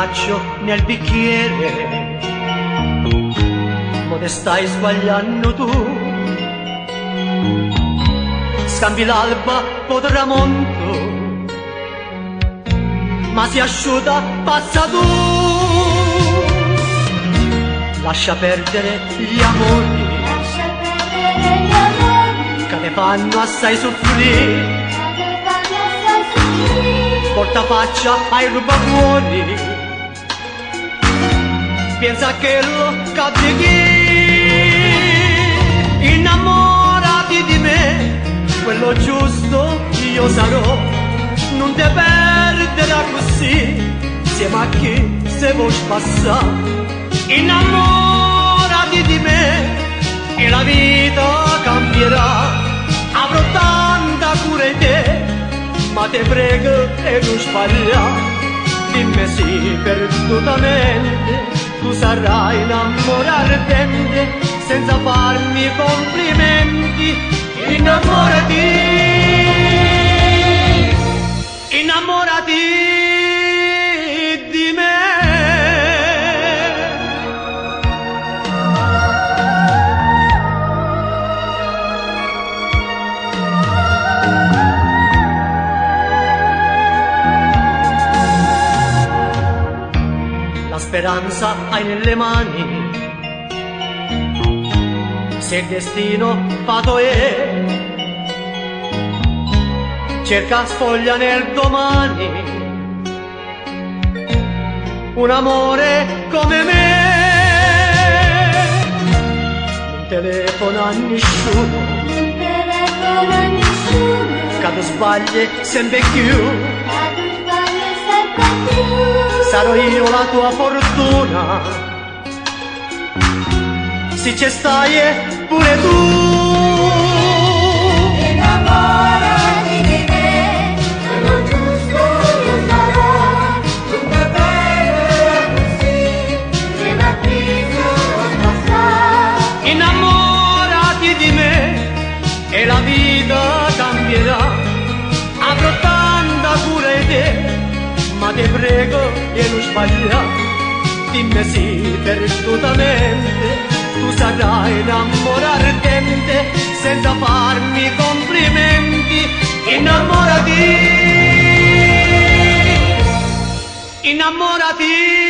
ghiaccio nel bicchiere, mo te stai sbagliando tu. Scambi l'alba po' tramonto, ma si asciuga passa tu. Lascia perdere gli amori, che te fanno assai soffrire. Porta faccia ai rubacuori, pensa che lo capiti. Innamorati di me, quello giusto io sarò. Non te perderà così, insieme a chi se vuoi passare. Innamorati di me e la vita cambierà. Avrò tanta cura di te, ma te prego e non sbagliare. Dimmi sì perdutamente, tu sarai innamorata ardente, senza farmi complimenti. Innamorati, innamorati di me. La speranza hai nelle mani, se il destino fatto è, cerca sfoglia nel domani un amore come me. Non telefona a nessuno, che tu sbagli sempre più. Sarò io la tua fortuna, se c'è stai pure tu. Innamorati di me, quello giusto io sarò. Non te perdere così, insieme a chi sono passato. Innamorati di me e la vita cambierà. Avrò tanta cura di te, ma te prego e non sbagliare. Dimmi sì perdutamente, tu sarai innamorata ardente, senza farmi complimenti. Innamorati, innamorati.